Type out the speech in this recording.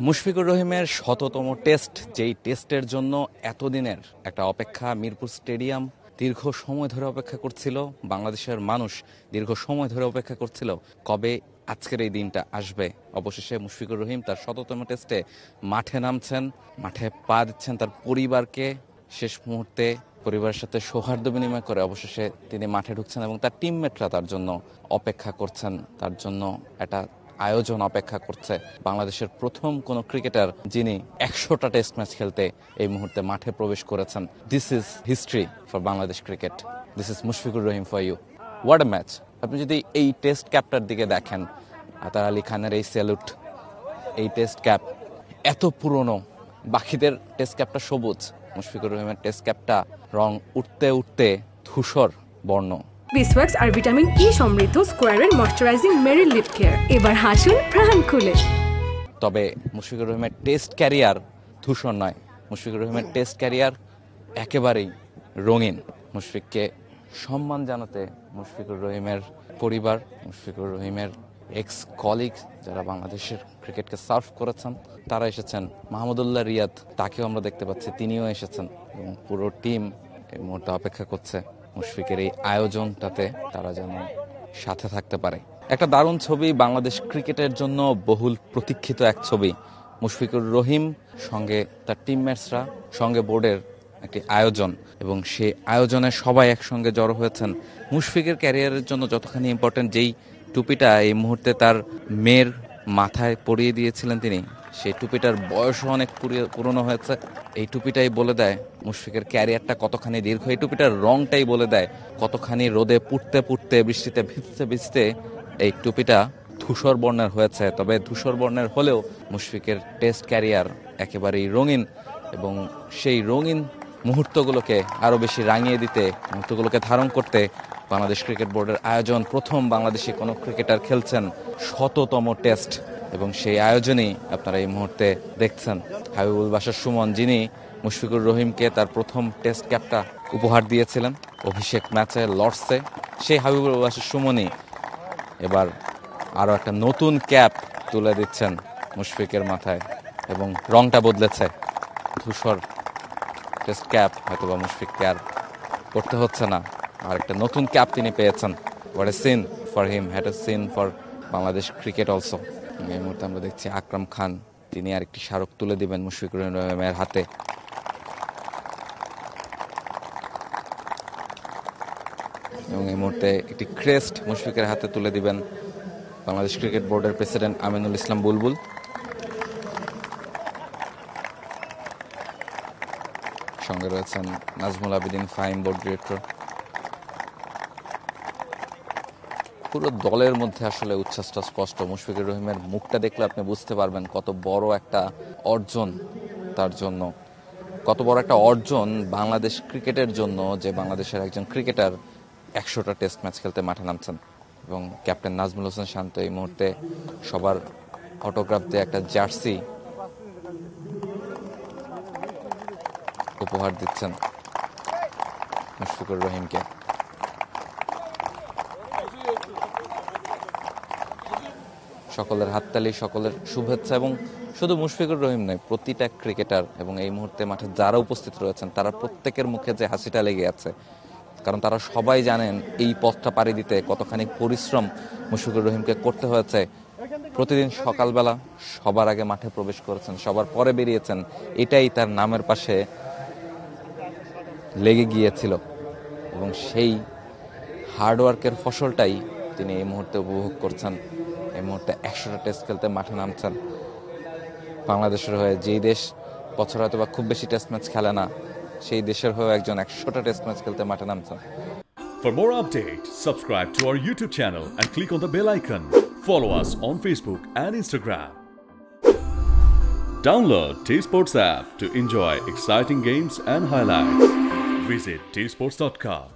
মুশফিকুর রহিমের শততম টেস্ট, যেই টেস্টের জন্য এতদিনের একটা অপেক্ষা, মিরপুর স্টেডিয়াম দীর্ঘ সময় ধরে অপেক্ষা করছিল, বাংলাদেশের মানুষ দীর্ঘ সময় ধরে অপেক্ষা করছিল কবে আজকের এই দিনটা আসবে। অবশেষে মুশফিকুর রহিম তার শততম টেস্টে মাঠে নামছেন, মাঠে পা দিচ্ছেন তার পরিবারকে শেষ মুহূর্তে পরিবারের সাথে সৌহার্দ্য বিনিময় করে অবশেষে তিনি মাঠে ঢুকছেন এবং তার টিমমেটরা তার জন্য অপেক্ষা করছেন, তার জন্য একটা আয়োজন অপেক্ষা করছে। বাংলাদেশের প্রথম কোন ক্রিকেটার যিনি 100টা টেস্ট ম্যাচ খেলতে এই মুহূর্তে মাঠে প্রবেশ করেছেন। This is history for Bangladesh cricket, this is Mushfiqur Rahim for you. What a match! আপনি যদি এই টেস্ট ক্যাপটার দিকে দেখেন, আতার আলী খানের এই স্যালুট, এই টেস্ট ক্যাপ এত পুরনো, বাকিদের টেস্ট ক্যাপটা সবুজ, মুশফিকুর রহিমের টেস্ট ক্যাপটা রং উঠতে উঠতে ধূসর বর্ণ। বিসওয়াক্স আর ভিটামিন ই সমৃদ্ধ স্কোয়ারের ময়শ্চারাইজিং মেরি লিপ কেয়ার, এবার হাসুন প্রাণ খুলে। তবে মুশফিকুর রহিমের টেস্ট ক্যারিয়ার ধূসর নয়, মুশফিকুর রহিমের টেস্ট ক্যারিয়ার একেবারেই রঙিন। মুশফিককে সম্মান জানাতে মুশফিকুর রহিমের পরিবার, মুশফিকুর রহিমের এক্স কলিগ যারা বাংলাদেশের ক্রিকেটকে সার্ভ করেছেন তারা এসেছেন। মাহমুদুল্লাহ রিয়াদ, তাকেও আমরা দেখতে পাচ্ছি, তিনিও এসেছেন এবং পুরো টিম এই মুহূর্তে অপেক্ষা করছে মুশফিকের এই আয়োজনটাতে তারা যেন সাথে থাকতে পারে। একটা দারুণ ছবি, বাংলাদেশ ক্রিকেটের জন্য বহুল প্রতীক্ষিত এক ছবি। মুশফিকুর রহিম সঙ্গে তার টিমমেটসরা, সঙ্গে বোর্ডের একটি আয়োজন, এবং সেই আয়োজনে সবাই একসঙ্গে জড়ো হয়েছেন। মুশফিকের ক্যারিয়ারের জন্য যতখানি ইম্পর্টেন্ট, যেই টুপিটা এই মুহূর্তে তার মেয়ের মাথায় পরিয়ে দিয়েছিলেন তিনি, সেই টুপিটার বয়সও অনেক পুরনো হয়েছে। এই টুপিটাই বলে দেয় মুশফিকের ক্যারিয়ারটা কতখানি দীর্ঘ, এই টুপিটার রংটাই বলে দেয় কতখানি রোদে পুড়তে পুড়তে, বৃষ্টিতে ভিজতে ভিজতে এই টুপিটা ধূসর বর্ণের হয়েছে। তবে ধূসর বর্ণের হলেও মুশফিকের টেস্ট ক্যারিয়ার একেবারেই রঙিন, এবং সেই রঙিন মুহূর্তগুলোকে আরও বেশি রাঙিয়ে দিতে, মুহূর্তগুলোকে ধারণ করতে বাংলাদেশ ক্রিকেট বোর্ডের আয়োজন। প্রথম বাংলাদেশি কোনো ক্রিকেটার খেলছেন শততম টেস্ট, এবং সেই আয়োজনেই আপনারা এই মুহূর্তে দেখছেন হাবিবুল বাশার সুমন, যিনি মুশফিকুর রহিমকে তার প্রথম টেস্ট ক্যাপটা উপহার দিয়েছিলেন অভিষেক ম্যাচে লর্ডসে। সেই হাবিবুল বাশার সুমনই এবার আরও একটা নতুন ক্যাপ তুলে দিচ্ছেন মুশফিকের মাথায়, এবং রংটা বদলেছে, ধূসর টেস্ট ক্যাপ হয়তোবা মুশফিককে আর করতে হচ্ছে না, আর একটা নতুন ক্যাপ তিনি পেয়েছেন। What a scene for him, what a scene for Bangladesh cricket also. এই মুহূর্তে আমরা দেখছি আকরাম খান, তিনি আরেকটি স্মারক তুলে দিবেন মুশফিকুর রহিমের হাতে। এবং এই মুহূর্তে একটি ক্রেস্ট মুশফিকের হাতে তুলে দিবেন বাংলাদেশ ক্রিকেট বোর্ডের প্রেসিডেন্ট আমিনুল ইসলাম বুলবুল। সঙ্গে রয়েছেন নাজমুল আবেদিন ফাহিম, বোর্ড ডিরেক্টর। পুরো দলের মধ্যে আসলে উচ্ছ্বাসটা স্পষ্ট। মুশফিকুর রহিমের মুখটা দেখলে আপনি বুঝতে পারবেন কত বড় একটা অর্জন তার জন্য, কত বড় একটা অর্জন বাংলাদেশ ক্রিকেটের জন্য, যে বাংলাদেশের একজন ক্রিকেটার 100টা টেস্ট ম্যাচ খেলতে মাঠে নামছেন। এবং ক্যাপ্টেন নাজমুল হোসেন শান্ত এই মুহূর্তে সবার অটোগ্রাফ দিয়ে একটা জার্সি উপহার দিচ্ছেন মুশফিকুর রহিমকে। সকলের হাততালি, সকলের শুভেচ্ছা, এবং শুধু মুশফিকুর রহিম নয়, প্রতিটা ক্রিকেটার এবং এই মুহূর্তে মাঠে যারা উপস্থিত রয়েছেন তারা প্রত্যেকের মুখে যে হাসিটা লেগে আছে, কারণ তারা সবাই জানেন এই পথটা পাড়ি দিতে কতখানি পরিশ্রম মুশফিকুর রহিমকে করতে হয়েছে। প্রতিদিন সকালবেলা সবার আগে মাঠে প্রবেশ করেছেন, সবার পরে বেরিয়েছেন, এটাই তার নামের পাশে লেগে গিয়েছিল, এবং সেই হার্ডওয়ার্কের ফসলটাই তিনি এই মুহূর্তে উপভোগ করছেন। এই মুহূর্তে 100টা টেস্ট খেলতে মাঠে নামছেন বাংলাদেশের হয়ে, যেই দেশ বছর হয়তো বা খুব বেশি টেস্ট ম্যাচ খেলে না, সেই দেশের হয়ে একজন 100টা টেস্ট ম্যাচ খেলতে মাঠে নামছেন। For more updates, subscribe to our YouTube channel and click on the bell icon. Follow us on Facebook and Instagram. Download T-Sports app to enjoy exciting games and highlights. Visit tsports.com.